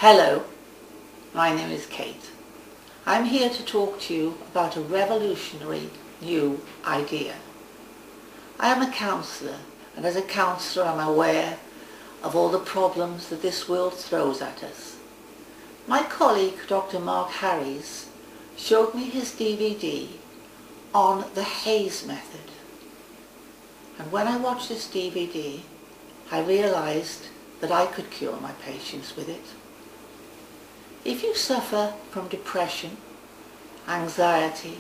Hello, my name is Kate. I'm here to talk to you about a revolutionary new idea. I am a counsellor, and as a counsellor I'm aware of all the problems that this world throws at us. My colleague Dr. Mark Harries showed me his DVD on the Haze method, and when I watched this DVD I realised that I could cure my patients with it. If you suffer from depression, anxiety,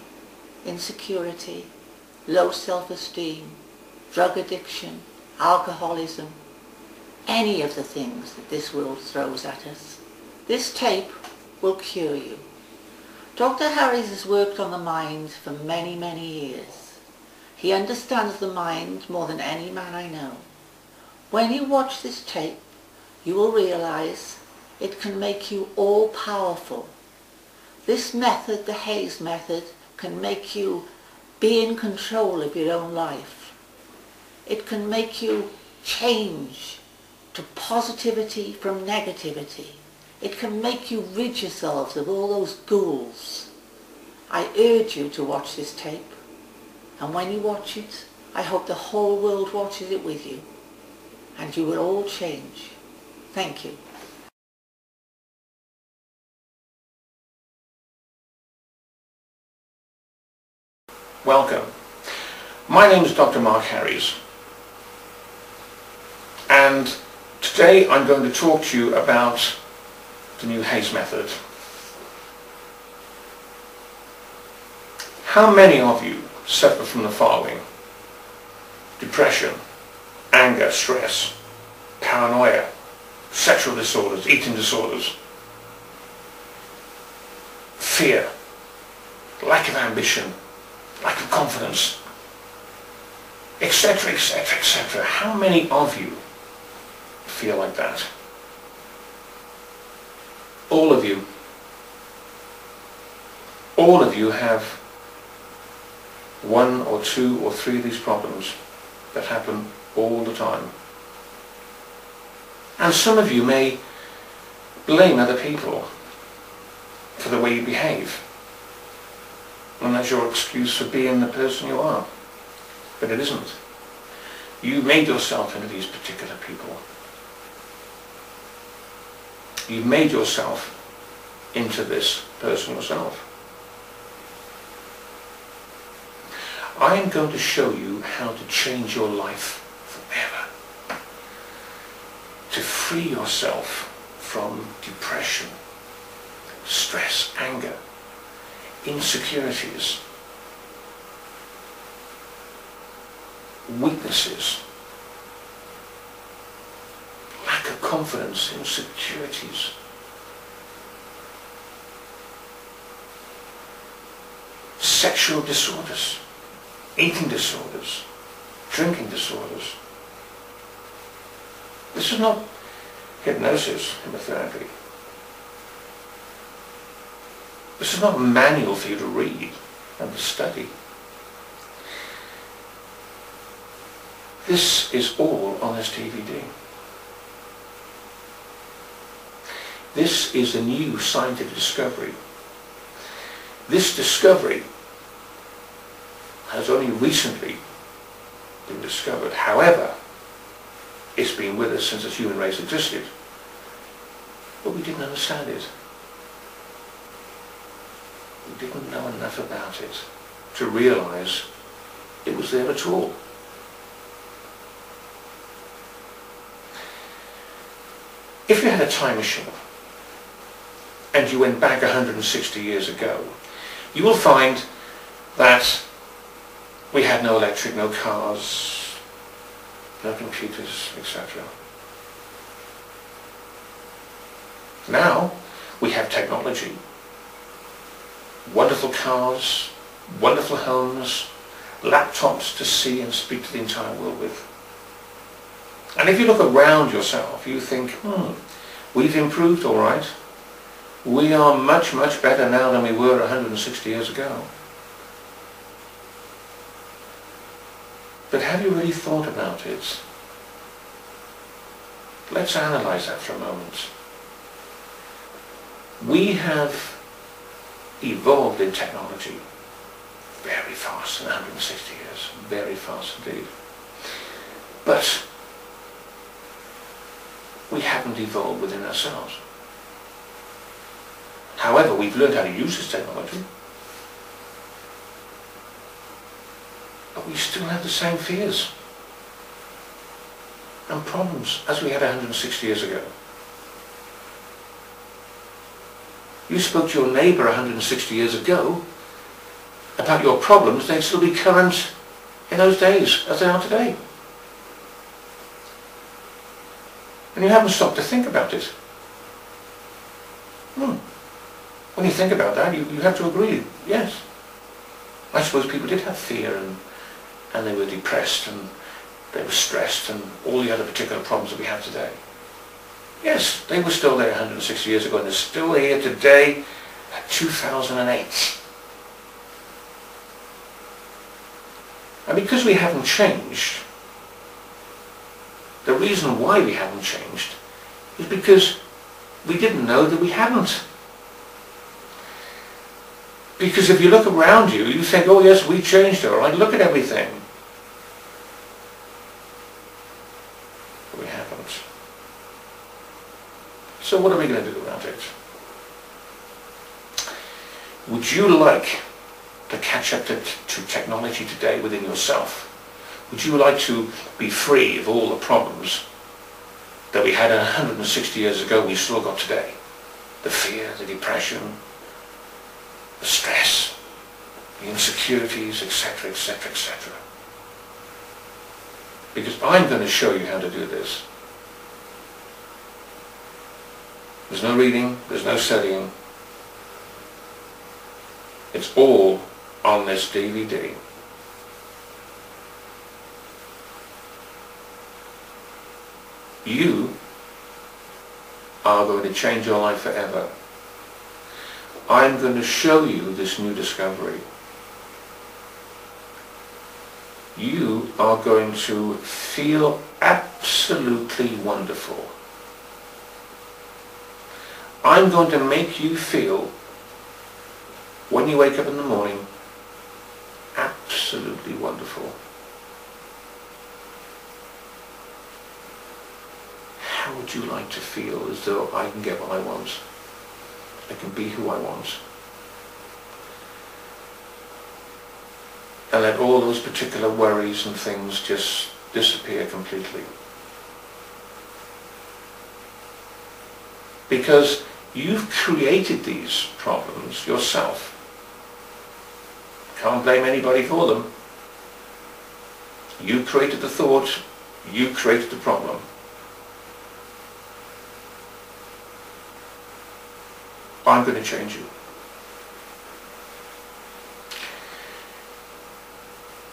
insecurity, low self-esteem, drug addiction, alcoholism, any of the things that this world throws at us, this tape will cure you. Dr. Harries has worked on the mind for many, many years. He understands the mind more than any man I know. When you watch this tape, you will realise it can make you all-powerful. This method, the Haze method, can make you be in control of your own life. It can make you change to positivity from negativity. It can make you rid yourselves of all those ghouls. I urge you to watch this tape, and when you watch it, I hope the whole world watches it with you, and you will all change. Thank you. Welcome. My name is Dr. Mark Harries, and today I'm going to talk to you about the new Haze method. How many of you suffer from the following? Depression, anger, stress, paranoia, sexual disorders, eating disorders, fear, lack of ambition, lack of confidence, etc., etc., etc. How many of you feel like that? All of you. All of you have one or two or three of these problems that happen all the time. And some of you may blame other people for the way you behave. And that's your excuse for being the person you are. But it isn't. You made yourself into these particular people. You've made yourself into this person yourself. I am going to show you how to change your life forever. To free yourself from depression, stress, anger, insecurities, weaknesses, lack of confidence, insecurities, sexual disorders, eating disorders, drinking disorders. This is not hypnosis, hypnotherapy. This is not a manual for you to read and to study. This is all on this DVD. This is a new scientific discovery. This discovery has only recently been discovered. However, it's been with us since the human race existed. But we didn't understand it. We didn't know enough about it to realise it was there at all. If you had a time machine and you went back 160 years ago, you will find that we had no electric, no cars, no computers, etc. Now we have technology. Wonderful cars, wonderful homes, laptops to see and speak to the entire world with. And if you look around yourself, you think, we've improved all right. We are much, much better now than we were 160 years ago. But have you really thought about it? Let's analyse that for a moment. We have evolved in technology very fast in 160 years, very fast indeed. But we haven't evolved within ourselves. However, we've learned how to use this technology, but we still have the same fears and problems as we had 160 years ago. You spoke to your neighbour 160 years ago about your problems, they'd still be current in those days as they are today. And you haven't stopped to think about it. When you think about that, you have to agree, yes. I suppose people did have fear and they were depressed and they were stressed and all the other particular problems that we have today. Yes, they were still there 160 years ago and they're still here today at 2008. And because we haven't changed, the reason why we haven't changed is because we didn't know that we hadn't. Because if you look around you, you think, oh yes, we changed, all right, look at everything. But we haven't. So what are we going to do about it? Would you like to catch up to technology today within yourself? Would you like to be free of all the problems that we had 160 years ago we still got today? The fear, the depression, the stress, the insecurities, etc., etc., etc. Because I'm going to show you how to do this. There's no reading, there's no studying. It's all on this DVD. You are going to change your life forever. I'm going to show you this new discovery. You are going to feel absolutely wonderful. I'm going to make you feel, when you wake up in the morning, absolutely wonderful. How would you like to feel as though I can get what I want? I can be who I want. And let all those particular worries and things just disappear completely. Because you've created these problems yourself. Can't blame anybody for them. You created the thought, you created the problem. I'm going to change you.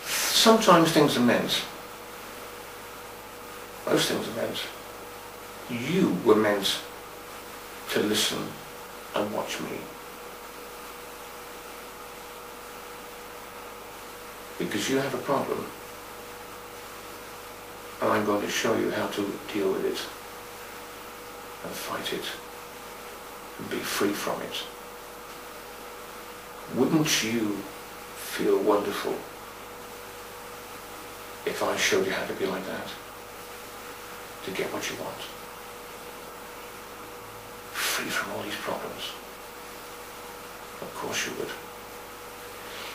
Sometimes things are meant. Most things are meant. You were meant to listen and watch me. Because you have a problem. And I'm going to show you how to deal with it and fight it and be free from it. Wouldn't you feel wonderful if I showed you how to be like that? To get what you want. Free from all these problems. Of course you would.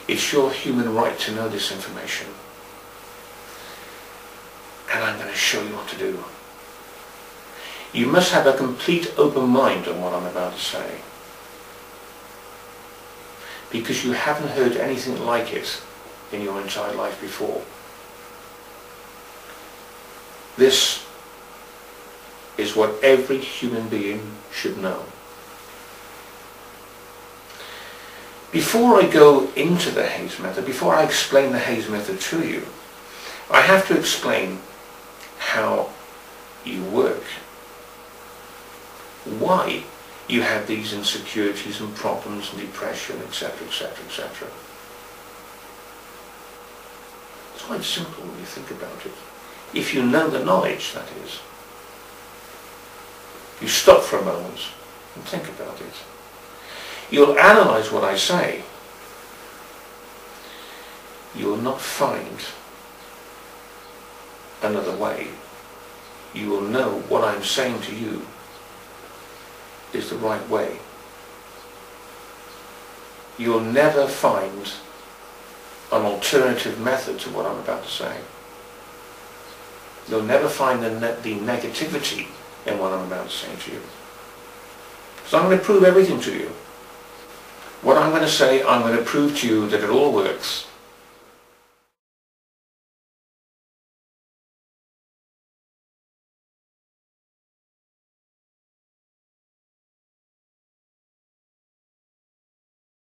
It's your human right to know this information. And I'm going to show you what to do. You must have a complete open mind on what I'm about to say. Because you haven't heard anything like it in your entire life before. This is what every human being should know. Before I go into the Hayes method, before I explain the Hayes method to you, I have to explain how you work. Why you have these insecurities and problems and depression, etc., etc., etc. It's quite simple when you think about it. If you know the knowledge, that is. You stop for a moment and think about it. You'll analyse what I say. You will not find another way. You will know what I'm saying to you is the right way. You'll never find an alternative method to what I'm about to say. You'll never find the negativity in what I'm about to say to you. So I'm going to prove everything to you. What I'm going to say, I'm going to prove to you that it all works.